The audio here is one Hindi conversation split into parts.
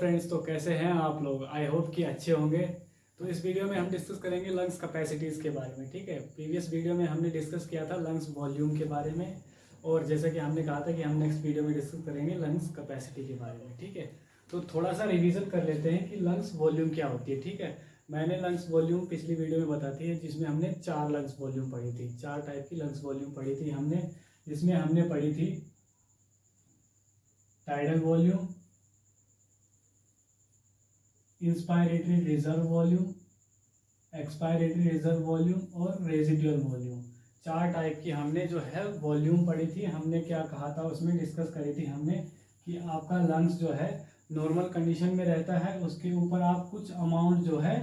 फ्रेंड्स, तो कैसे हैं आप लोग? आई होप कि अच्छे होंगे। तो इस वीडियो में हम डिस्कस करेंगे लंग्स कैपेसिटीज़ के बारे में। ठीक है, प्रीवियस वीडियो में हमने डिस्कस किया था लंग्स वॉल्यूम के बारे में, और जैसा कि हमने कहा था कि हम नेक्स्ट वीडियो में डिस्कस करेंगे लंग्स कैपेसिटी के बारे में। ठीक है, तो थोड़ा सा रिवीजन कर लेते हैं कि लंग्स वॉल्यूम क्या होती है। ठीक है, मैंने लंग्स वॉल्यूम पिछली वीडियो में बताती है, जिसमें हमने 4 लंग्स वॉल्यूम पढ़ी थी, 4 टाइप की लंग्स वॉल्यूम पढ़ी थी हमने, जिसमें हमने पढ़ी थी tidal volume, inspiratory reserve volume, expiratory reserve volume और रेजिडुअल वॉल्यूम। 4 टाइप की हमने जो है वॉल्यूम पढ़ी थी। हमने क्या कहा था उसमें डिस्कस करी थी हमने कि आपका लंग्स जो है नॉर्मल कंडीशन में रहता है, उसके ऊपर आप कुछ अमाउंट जो है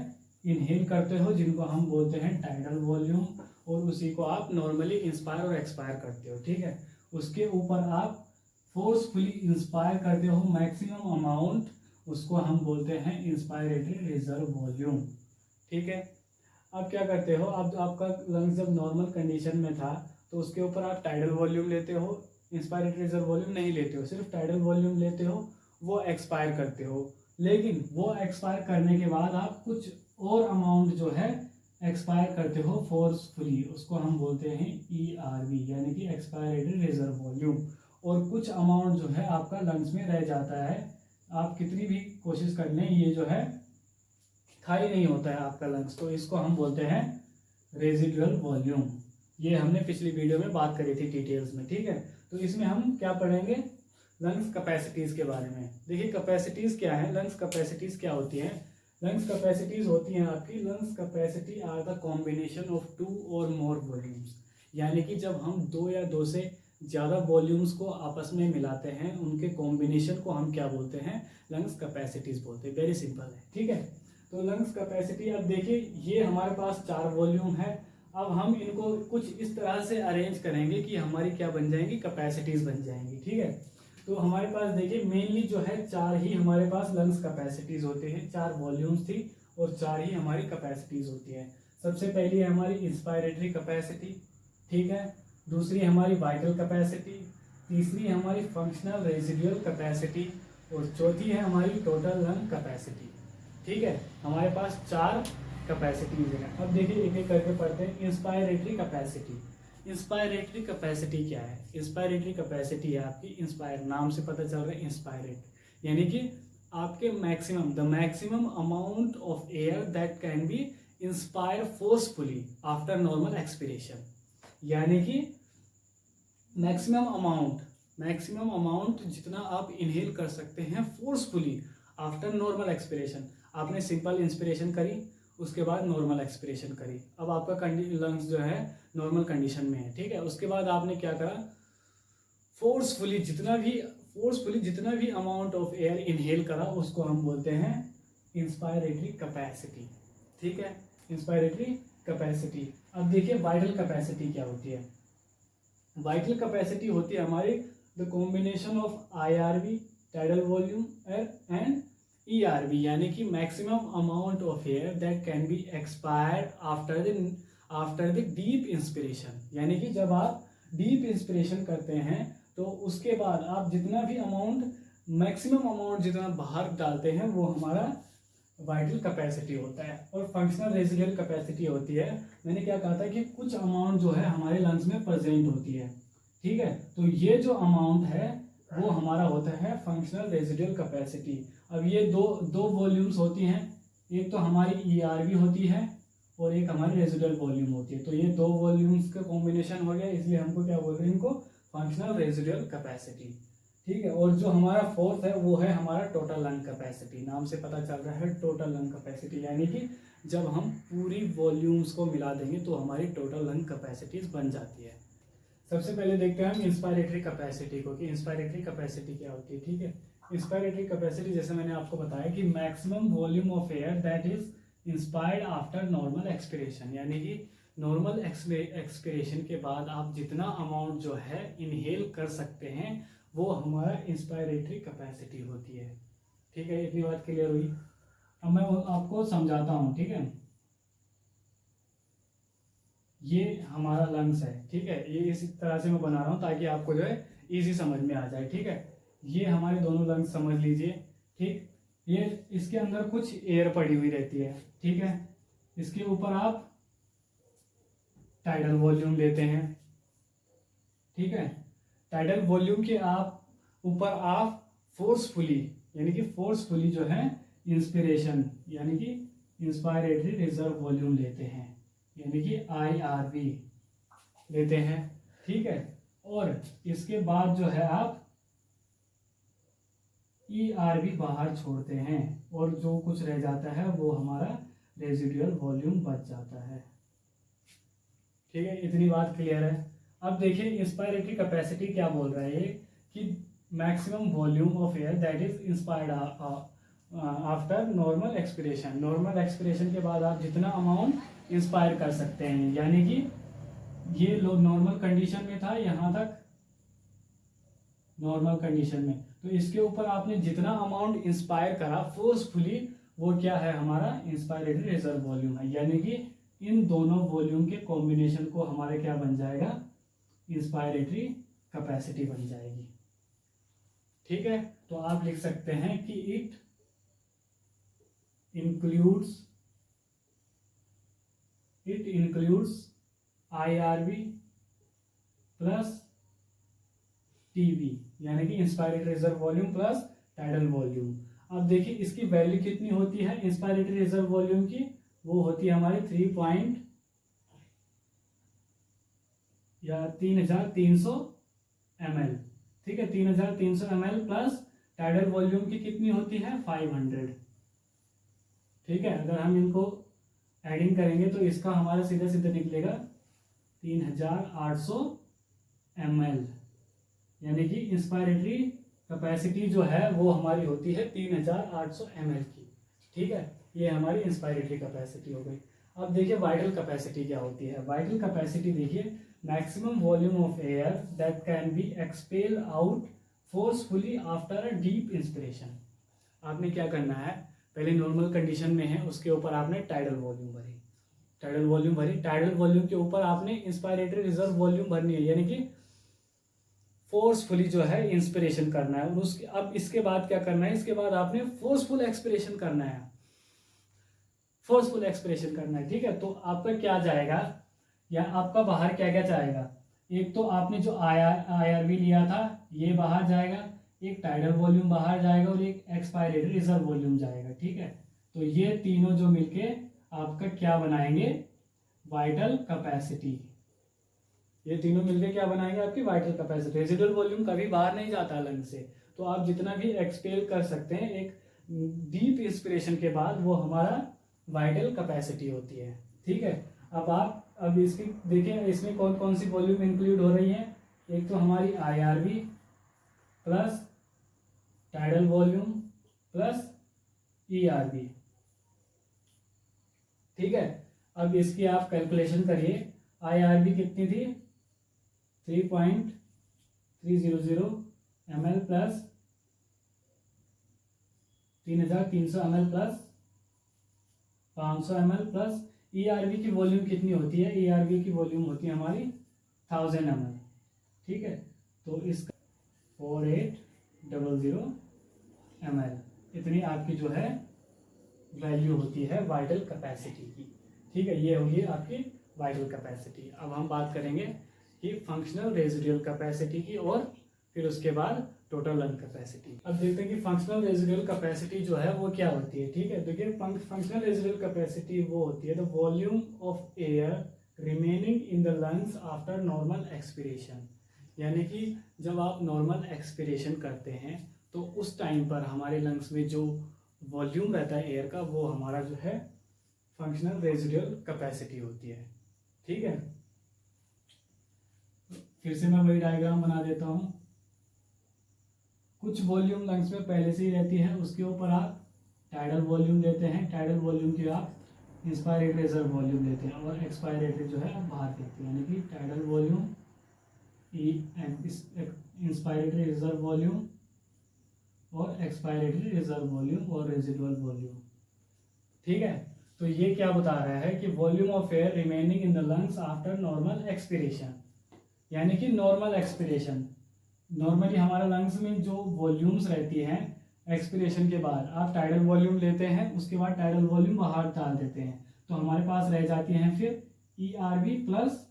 इनहेल करते हो, जिनको हम बोलते हैं टाइडल वॉल्यूम, और उसी को आप नॉर्मली इंस्पायर और एक्सपायर करते हो। ठीक है, उसके ऊपर आप फोर्सफुली इंस्पायर करते हो मैक्सिमम अमाउंट, उसको हम बोलते हैं इंस्पायरेटरी रिजर्व वॉल्यूम। ठीक है, अब क्या करते हो, अब आपका लंग्स जब नॉर्मल कंडीशन में था तो उसके ऊपर आप टाइडल वॉल्यूम लेते हो, इंस्पायरेटरी रिजर्व वॉल्यूम नहीं लेते हो, सिर्फ टाइडल वॉल्यूम लेते हो, वो एक्सपायर करते हो। लेकिन वो एक्सपायर करने के बाद आप कुछ और अमाउंट जो है एक्सपायर करते हो फोर्सफुली, उसको हम बोलते हैं ERV, यानी कि एक्सपायरेटरी रिजर्व वॉल्यूम। और कुछ अमाउंट जो है आपका लंग्स में रह जाता है, आप कितनी भी कोशिश कर लें ये जो है खाली नहीं होता है आपका लंग्स, तो इसको हम बोलते हैं रेजिडुअल वॉल्यूम। ये हमने पिछली वीडियो में बात करी थी डिटेल्स में। ठीक है, तो इसमें हम क्या पढ़ेंगे, लंग्स कैपेसिटीज़ के बारे में। देखिए कैपेसिटीज़ क्या है, लंग्स कैपेसिटीज़ क्या होती हैं। लंग्स कैपेसिटीज़ होती हैं आपकी, lungs capacity are the combination of 2 और मोर वॉल्यूम्स, यानी कि जब हम 2 या 2 से ज़्यादा वॉल्यूम्स को आपस में मिलाते हैं, उनके कॉम्बिनेशन को हम क्या बोलते हैं, लंग्स कैपेसिटीज़ बोलते हैं। वेरी सिंपल है। ठीक है, तो लंग्स कैपेसिटी, अब देखिए ये हमारे पास 4 वॉल्यूम है। अब हम इनको कुछ इस तरह से अरेंज करेंगे कि हमारी क्या बन जाएंगी, कैपेसिटीज बन जाएंगी। ठीक है, तो हमारे पास देखिए मेनली जो है 4 ही हमारे पास लंग्स कैपेसिटीज होते हैं, 4 वॉल्यूम्स थी और 4 ही हमारी कैपेसिटीज होती है। सबसे पहली है हमारी इंस्पायरेटरी कैपेसिटी, ठीक है, दूसरी हमारी वाइटल कैपेसिटी, तीसरी हमारी फंक्शनल रेजिडुअल कैपेसिटी, और चौथी है हमारी टोटल लंग कैपेसिटी। ठीक है, हमारे पास 4 कैपेसिटीज हैं। अब देखिए एक एक करके पढ़ते हैं। इंस्पायरेटरी कैपेसिटी, इंस्पायरेटरी कैपेसिटी क्या है? इंस्पायरेटरी कैपेसिटी है आपकी, इंस्पायर नाम से पता चल रहा है, इंस्पायरेट यानी कि आपके maximum, the maximum amount of air that can be inspire forcefully after normal expiration, यानी कि मैक्सिमम अमाउंट जितना आप इनहेल कर सकते हैं फोर्सफुली आफ्टर नॉर्मल एक्सपिरेशन। आपने सिंपल इंस्पिरेशन करी, उसके बाद नॉर्मल एक्सपिरेशन करी, अब आपका लंग्स जो है नॉर्मल कंडीशन में है। ठीक है, उसके बाद आपने क्या करा, फोर्सफुली जितना भी अमाउंट ऑफ एयर इनहेल करा, उसको हम बोलते हैं इंस्पायरेटरी कैपेसिटी। ठीक है, इंस्पायरेटरी कैपेसिटी। अब देखिए वाइटल कैपेसिटी क्या होती है। वाइटल कैपेसिटी होती है हमारी the combination of IRV tidal volume and ERV, यानी कि maximum amount of air that can be expired after the deep inspiration, यानी कि जब आप डीप इंस्पिरेशन करते हैं तो उसके बाद आप जितना भी अमाउंट, मैक्सिमम अमाउंट जितना बाहर डालते हैं, वो हमारा वाइटल कैपेसिटी होता है। और फंक्शनल रेजिडुअल कैपेसिटी होती है, मैंने क्या कहा था कि कुछ अमाउंट जो है हमारे लंग्स में प्रेजेंट होती है। ठीक है, तो ये जो अमाउंट है वो हमारा होता है फंक्शनल रेजिडुअल कैपेसिटी। अब ये दो वॉल्यूम्स होती हैं, एक तो हमारी ERV होती है और एक हमारी रेजिडुअल वॉल्यूम होती है। तो ये 2 वॉल्यूम्स का कॉम्बिनेशन हो गया, इसलिए हमको क्या बोल रहे हैं, इनको फंक्शनल रेजिडुअल कैपेसिटी। ठीक है, और जो हमारा फोर्थ है वो है हमारा टोटल लंग कैपेसिटी। नाम से पता चल रहा है टोटल लंग कैपेसिटी, यानी कि जब हम पूरी वॉल्यूम्स को मिला देंगे तो हमारी टोटल लंग कैपेसिटीज बन जाती है। सबसे पहले देखते हैं हम इंस्पायरेटरी कैपेसिटी को, कि इंस्पायरेटरी कैपेसिटी क्या होती है। ठीक है, इंस्पायरेटरी कैपेसिटी जैसे मैंने आपको बताया कि maximum volume of air that is inspired after normal expiration, यानी कि नॉर्मल एक्सपिरेशन के बाद आप जितना अमाउंट जो है इनहेल कर सकते हैं, वो हमारा इंस्पायरेटरी कैपेसिटी होती है। ठीक है, इतनी बात क्लियर हुई। अब मैं आपको समझाता हूँ। ठीक है, ये हमारा लंग्स है। ठीक है, ये इस तरह से मैं बना रहा हूँ ताकि आपको जो है इजी समझ में आ जाए। ठीक है, ये हमारे दोनों लंग्स समझ लीजिए। ठीक, ये इसके अंदर कुछ एयर पड़ी हुई रहती है, ठीक है। इसके ऊपर आप टाइडल वॉल्यूम लेते हैं, ठीक है। टाइडल वॉल्यूम के आप ऊपर आप फोर्सफुली यानी कि फोर्सफुली जो है इंस्पिरेशन यानी कि इंस्पायरेटरी रिजर्व वॉल्यूम लेते हैं, यानी कि IRV लेते हैं, ठीक है। और इसके बाद जो है आप ERV बाहर छोड़ते हैं और जो कुछ रह जाता है वो हमारा रेजिडुअल वॉल्यूम बच जाता है, ठीक है। इतनी बात क्लियर है। अब देखिए इंस्पायरेटरी कैपेसिटी क्या बोल रहा है ये कि maximum volume of air that is inspired after normal expiration. Normal expiration के बाद आप जितना अमाउंट इंस्पायर कर सकते हैं, यानी कि ये लोग नॉर्मल कंडीशन में था, यहाँ तक नॉर्मल कंडीशन में, तो इसके ऊपर आपने जितना अमाउंट इंस्पायर करा फोर्सफुली वो क्या है हमारा इंस्पायरेटरी रिजर्व वॉल्यूम है, यानी कि इन दोनों वॉल्यूम के कॉम्बिनेशन को हमारे क्या बन जाएगा इंस्पायरेटरी कैपेसिटी बन जाएगी, ठीक है। तो आप लिख सकते हैं कि it includes IRV plus TV, यानी कि inspiratory reserve volume plus tidal volume. अब देखिए इसकी वैल्यू कितनी होती है इंस्पायरेटरी रिजर्व वॉल्यूम की, वो होती है हमारी 3300 ml, ठीक है। 3300 ml प्लस टाइडल वॉल्यूम की कितनी होती है 500, ठीक है। अगर हम इनको एडिंग करेंगे तो इसका हमारा सीधा सीधा निकलेगा 3800 ml, यानी कि इंस्पायरेटरी कैपेसिटी जो है वो हमारी होती है 3800 ml की, ठीक है। ये हमारी इंस्पायरेटरी कैपेसिटी हो गई। अब देखिए वाइटल कैपेसिटी क्या होती है। वाइटल कैपेसिटी देखिए maximum volume of air that can be expel out forcefully after a deep inspiration. आपने क्या करना है, पहले नॉर्मल कंडीशन में है उसके ऊपर आपने टाइडल वॉल्यूम भरी, टाइडल वॉल्यूम के ऊपर आपने इंस्पायरेटरी रिजर्व वॉल्यूम भरनी है, यानी कि फोर्सफुली जो है इंस्पिरेशन करना है। उसके अब इसके बाद क्या करना है, इसके बाद आपने फोर्सफुल एक्सपिरेशन करना है, ठीक है। तो आपका क्या जाएगा या आपका बाहर क्या क्या जाएगा, एक तो आपने जो IRV लिया था ये बाहर जाएगा, एक टाइडल वॉल्यूम बाहर जाएगा और एक एक्सपायरेटरी रिजर्व वॉल्यूम जाएगा, ठीक है। तो ये तीनों जो मिलके आपका क्या बनाएंगे वाइटल कैपेसिटी, ये तीनों मिलके क्या बनाएंगे आपकी वाइटल कैपेसिटी। रेजिडुअल वॉल्यूम कभी बाहर नहीं जाता लंग से, तो आप जितना भी एक्सपेल कर सकते हैं एक डीप इंस्पिरेशन के बाद वो हमारा वाइटल कैपेसिटी होती है, ठीक है। अब इसकी देखें इसमें कौन कौन सी वॉल्यूम इंक्लूड हो रही है, एक तो हमारी IRV plus tidal volume plus ERV, ठीक है। अब इसकी आप कैलकुलेशन करिए, IRV कितनी थी 3.300 ml plus 3300 ml plus 500 ml plus ERV की वॉल्यूम कितनी होती है, ERV की वॉल्यूम होती है हमारी 1000 ml, ठीक है। तो इसका 4800 ml इतनी आपकी जो है वैल्यू होती है वाइटल कैपेसिटी की, ठीक है। ये होगी आपकी वाइटल कैपेसिटी। अब हम बात करेंगे कि फंक्शनल रेजिडुअल कैपेसिटी की और फिर उसके बाद टोटल लंग कैपेसिटी। अब देखते हैं कि फंक्शनल रेजिडुअल कैपेसिटी जो है वो क्या होती है, ठीक है। देखिए फंक्शनल रेजिडुअल कैपेसिटी वो होती है the volume of air remaining in the lungs after normal expiration, यानी कि जब आप नॉर्मल एक्सपिरेशन करते हैं तो उस टाइम पर हमारे लंग्स में जो वॉल्यूम रहता है एयर का वो हमारा जो है फंक्शनल रेजिडुअल कैपेसिटी होती है, ठीक है। फिर से मैं वही डायग्राम बना देता हूँ। कुछ वॉल्यूम लंग्स में पहले से ही रहती है, उसके ऊपर आप टाइडल वॉल्यूम लेते हैं, टाइडल वॉल्यूम की आप इंस्पायरेटरी रिजर्व वॉल्यूम लेते हैं और एक्सपायरेटरी जो है आप बाहर देते हैं, यानी कि tidal volume inspiratory reserve volume और एक्सपायरेटरी रिजर्व वॉल्यूम और रेजिडुअल वॉल्यूम, ठीक है। तो ये क्या बता रहा है कि volume of air remaining in the lungs after normal expiration, यानी कि नॉर्मल एक्सपिरेशन, नॉर्मली हमारा लंग्स में जो वॉल्यूम्स रहती हैं एक्सपिरेशन के बाद आप टाइडल वॉल्यूम लेते हैं, उसके बाद टाइडल वॉल्यूम बाहर डाल देते हैं, तो हमारे पास रह जाती हैं फिर ERV प्लस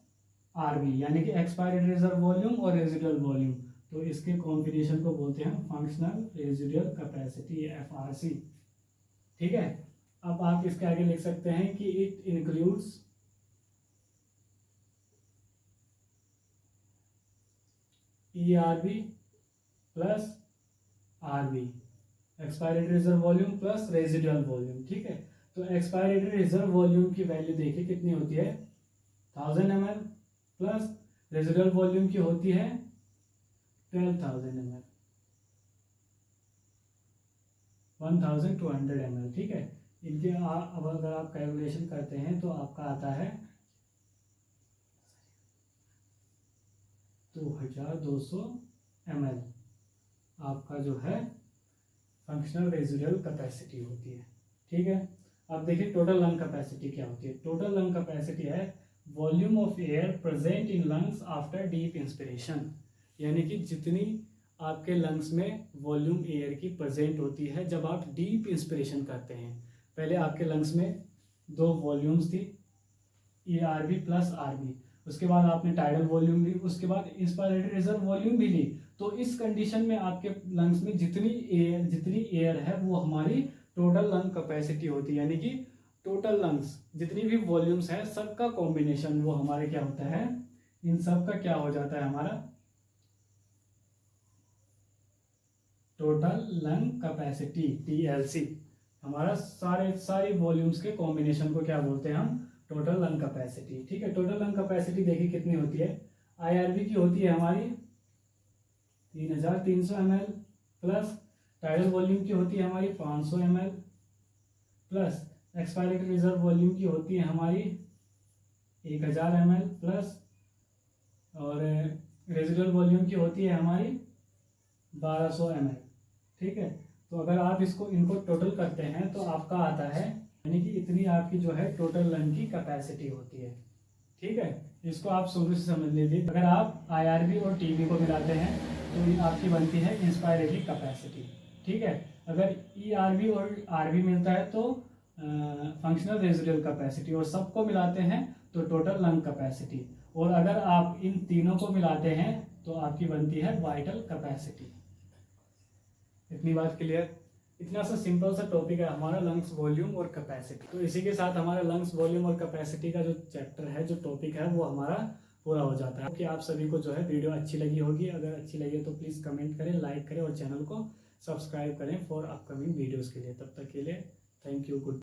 RV, यानी कि एक्सपायर्ड रिजर्व वॉल्यूम और रेजिडुअल वॉल्यूम। तो इसके कॉम्बिनेशन को बोलते हैं फंक्शनल रेजिडुअल कैपेसिटी, FRC। ठीक है, अब आप इसके आगे लिख सकते हैं कि it includes ERV plus RV, expiratory reserve volume plus residual volume. ठीक है, तो एक्सपायरेटरी रिजर्व वॉल्यूम की वैल्यू देखिए कितनी होती है, 1000 ml प्लस रेजिडुअल वॉल्यूम की होती है 12,000 ml, 1200 ml। ठीक है, इनके अब अगर आप कैलकुलेशन करते हैं तो आपका आता है 2200 ml आपका जो है फंक्शनल रेजिडुअल कैपेसिटी होती है। ठीक है, अब देखिए टोटल लंग कैपेसिटी क्या होती है। टोटल लंग कैपेसिटी है volume of air present in lungs after deep inspiration, यानी कि जितनी आपके लंग्स में वॉल्यूम एयर की प्रेजेंट होती है जब आप डीप इंस्पिरेशन करते हैं। पहले आपके लंग्स में 2 वॉल्यूम्स थी, ERV प्लस RV, उसके बाद आपने टाइडल वॉल्यूम ली, उसके बाद इंस्पायरेटरी रिजर्व वॉल्यूम भी ली। तो इस कंडीशन में आपके लंग्स में जितनी एयर है वो हमारी टोटल लंग कैपेसिटी होती है, यानी कि टोटल लंग्स जितनी भी वॉल्यूम्स है सबका कॉम्बिनेशन वो हमारे क्या होता है, इन सब का क्या हो जाता है हमारा टोटल लंग कैपेसिटी, TLC। हमारा सारी वॉल्यूम्स के कॉम्बिनेशन को क्या बोलते हैं हम, टोटल लंग कैपेसिटी। ठीक है, टोटल लंग कैपेसिटी देखिए कितनी होती है, IRV की होती है हमारी 3300 ml प्लस टाइडल वॉल्यूम की होती है हमारी 500 ml plus expiratory reserve volume की होती है हमारी 1000 ml प्लस और रेजिडुअल वॉल्यूम की होती है हमारी 1200 ml। ठीक है, तो अगर आप इनको टोटल करते हैं तो आपका आता है, यानी कि इतनी आपकी जो है टोटल लंग की कैपेसिटी होती है। ठीक है, इसको आप शुरू से समझ लीजिए। अगर आप IRV और TB को मिलाते हैं तो आपकी बनती है इंस्पायरेटरी कैपेसिटी। ठीक है, अगर ERV और RV मिलता है तो फंक्शनल रेजिडुअल कैपेसिटी, और सबको मिलाते हैं तो टोटल लंग कैपेसिटी, और अगर आप इन तीनों को मिलाते हैं तो आपकी बनती है वाइटल कैपेसिटी। इतनी बात क्लियर। इतना सा सिंपल सा टॉपिक है हमारा लंग्स वॉल्यूम और कैपेसिटी। तो इसी के साथ हमारा लंग्स वॉल्यूम और कैपेसिटी का जो चैप्टर है, जो टॉपिक है, वो हमारा पूरा हो जाता है। कि आप सभी को जो है वीडियो अच्छी लगी होगी, अगर अच्छी लगी तो प्लीज़ कमेंट करें, लाइक करें और चैनल को सब्सक्राइब करें फॉर अपकमिंग वीडियोज़ के लिए। तब तक के लिए थैंक यू, गुड।